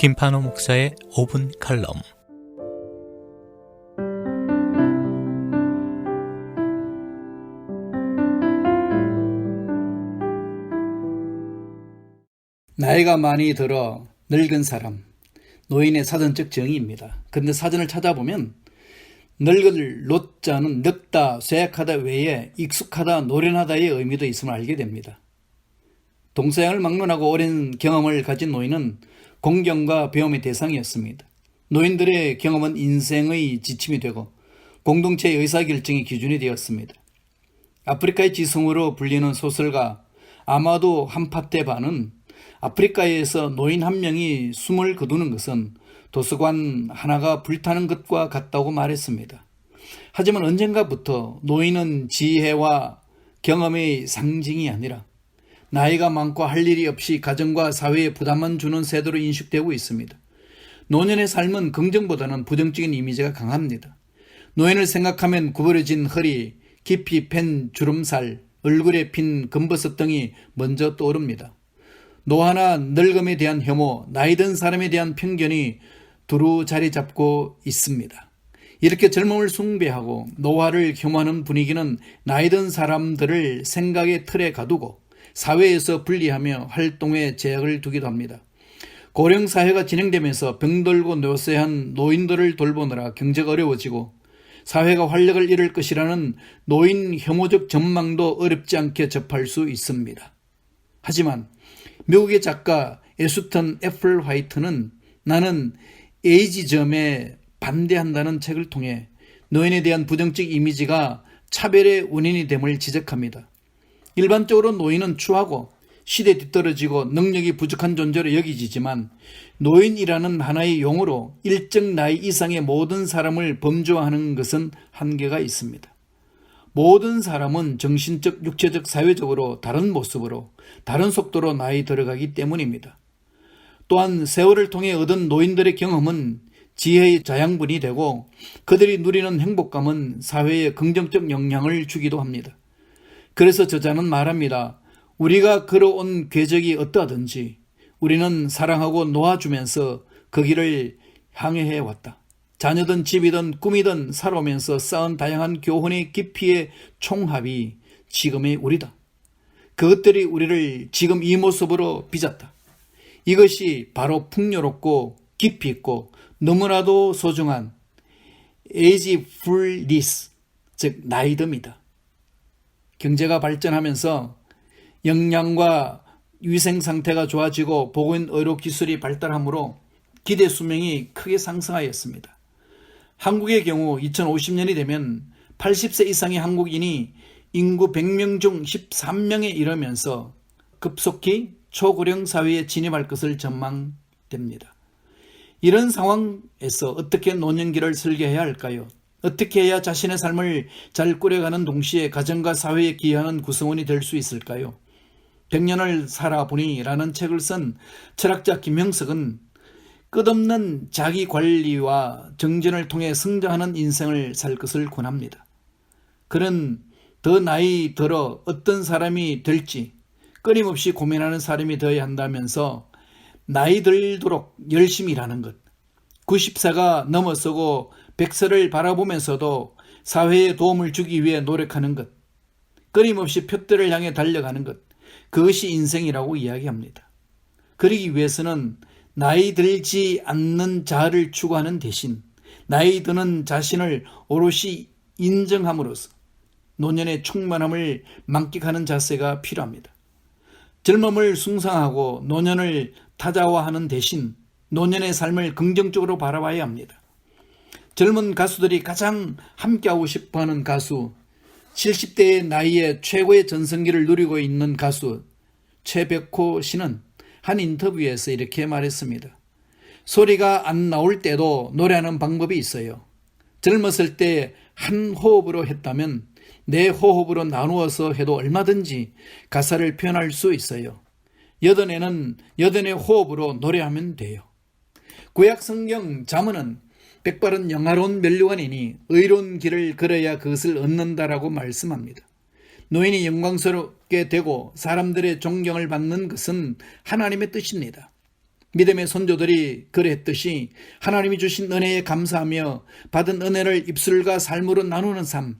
김판호 목사의 5분 칼럼. 나이가 많이 들어 늙은 사람, 노인의 사전적 정의입니다. 그런데 사전을 찾아보면 늙을 노자는 늙다, 쇠약하다 외에 익숙하다, 노련하다의 의미도 있음을 알게 됩니다. 동서양을 막론하고 오랜 경험을 가진 노인은 공경과 배움의 대상이었습니다. 노인들의 경험은 인생의 지침이 되고 공동체의 의사결정의 기준이 되었습니다. 아프리카의 지성으로 불리는 소설가 아마두 함파테바는 아프리카에서 노인 한 명이 숨을 거두는 것은 도서관 하나가 불타는 것과 같다고 말했습니다. 하지만 언젠가부터 노인은 지혜와 경험의 상징이 아니라 나이가 많고 할 일이 없이 가정과 사회에 부담만 주는 세대로 인식되고 있습니다. 노년의 삶은 긍정보다는 부정적인 이미지가 강합니다. 노인을 생각하면 구부러진 허리, 깊이 팬 주름살, 얼굴에 핀 검버섯 등이 먼저 떠오릅니다. 노화나 늙음에 대한 혐오, 나이 든 사람에 대한 편견이 두루 자리 잡고 있습니다. 이렇게 젊음을 숭배하고 노화를 혐오하는 분위기는 나이 든 사람들을 생각의 틀에 가두고 사회에서 분리하며 활동에 제약을 두기도 합니다. 고령사회가 진행되면서 병들고 노쇠한 노인들을 돌보느라 경제가 어려워지고 사회가 활력을 잃을 것이라는 노인 혐오적 전망도 어렵지 않게 접할 수 있습니다. 하지만 미국의 작가 에수턴 애플 화이트는 나는 에이지즘에 반대한다는 책을 통해 노인에 대한 부정적 이미지가 차별의 원인이 됨을 지적합니다. 일반적으로 노인은 추하고 시대에 뒤떨어지고 능력이 부족한 존재로 여기지만 노인이라는 하나의 용어로 일정 나이 이상의 모든 사람을 범주화하는 것은 한계가 있습니다. 모든 사람은 정신적, 육체적, 사회적으로 다른 모습으로 다른 속도로 나이 들어가기 때문입니다. 또한 세월을 통해 얻은 노인들의 경험은 지혜의 자양분이 되고 그들이 누리는 행복감은 사회에 긍정적 영향을 주기도 합니다. 그래서 저자는 말합니다. 우리가 걸어온 궤적이 어떠하든지 우리는 사랑하고 놓아주면서 그 길을 향해 해왔다. 자녀든 집이든 꿈이든 살아오면서 쌓은 다양한 교훈의 깊이의 총합이 지금의 우리다. 그것들이 우리를 지금 이 모습으로 빚었다. 이것이 바로 풍요롭고 깊이 있고 너무나도 소중한 에이지풀리스, 즉 나이듦이다. 경제가 발전하면서 영양과 위생 상태가 좋아지고 보건의료 기술이 발달하므로 기대 수명이 크게 상승하였습니다. 한국의 경우 2050년이 되면 80세 이상의 한국인이 인구 100명 중 13명에 이르면서 급속히 초고령 사회에 진입할 것을 전망됩니다. 이런 상황에서 어떻게 노년기를 설계해야 할까요? 어떻게 해야 자신의 삶을 잘 꾸려가는 동시에 가정과 사회에 기여하는 구성원이 될 수 있을까요? 100년을 살아보니 라는 책을 쓴 철학자 김형석은 끝없는 자기관리와 정진을 통해 성장하는 인생을 살 것을 권합니다. 그는 더 나이 들어 어떤 사람이 될지 끊임없이 고민하는 사람이 되어야 한다면서 나이 들도록 열심히 일하는 것, 90세가 넘어서고 100세를 바라보면서도 사회에 도움을 주기 위해 노력하는 것, 끊임없이 표대를 향해 달려가는 것, 그것이 인생이라고 이야기합니다. 그러기 위해서는 나이 들지 않는 자아를 추구하는 대신 나이 드는 자신을 오롯이 인정함으로써 노년의 충만함을 만끽하는 자세가 필요합니다. 젊음을 숭상하고 노년을 타자화하는 대신 노년의 삶을 긍정적으로 바라봐야 합니다. 젊은 가수들이 가장 함께하고 싶어하는 가수, 70대의 나이에 최고의 전성기를 누리고 있는 가수 최백호 씨는 한 인터뷰에서 이렇게 말했습니다. 소리가 안 나올 때도 노래하는 방법이 있어요. 젊었을 때 한 호흡으로 했다면 네 호흡으로 나누어서 해도 얼마든지 가사를 표현할 수 있어요. 여든에는 여든의 호흡으로 노래하면 돼요. 구약 성경 잠언은 백발은 영화로운 면류관이니 의로운 길을 걸어야 그것을 얻는다라고 말씀합니다. 노인이 영광스럽게 되고 사람들의 존경을 받는 것은 하나님의 뜻입니다. 믿음의 선조들이 그랬듯이 하나님이 주신 은혜에 감사하며 받은 은혜를 입술과 삶으로 나누는 삶,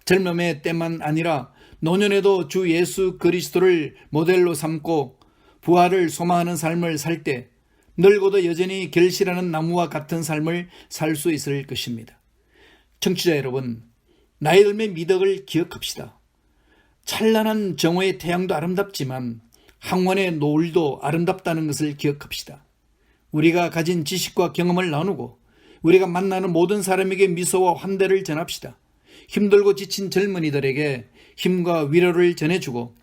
젊음의 때만 아니라 노년에도 주 예수 그리스도를 모델로 삼고 부활을 소망하는 삶을 살 때 늙어도 여전히 결실하는 나무와 같은 삶을 살 수 있을 것입니다. 청취자 여러분, 나이 들매 미덕을 기억합시다. 찬란한 정오의 태양도 아름답지만 항원의 노을도 아름답다는 것을 기억합시다. 우리가 가진 지식과 경험을 나누고 우리가 만나는 모든 사람에게 미소와 환대를 전합시다. 힘들고 지친 젊은이들에게 힘과 위로를 전해주고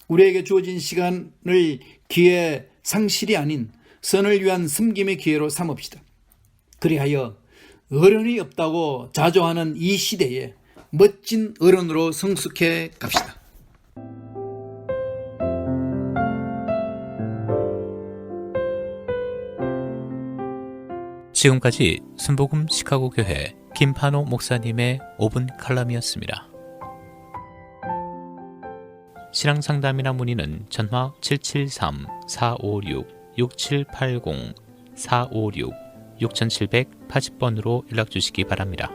우리에게 주어진 시간을 기회 상실이 아닌 선을 위한 섬김의 기회로 삼읍시다. 그리하여 어른이 없다고 자조하는 이 시대에 멋진 어른으로 성숙해 갑시다. 지금까지 순복음 시카고 교회 김판호 목사님의 5분 칼럼이었습니다. 신앙 상담이나 문의는 전화 773-456-6780 456-6780번으로 연락 주시기 바랍니다.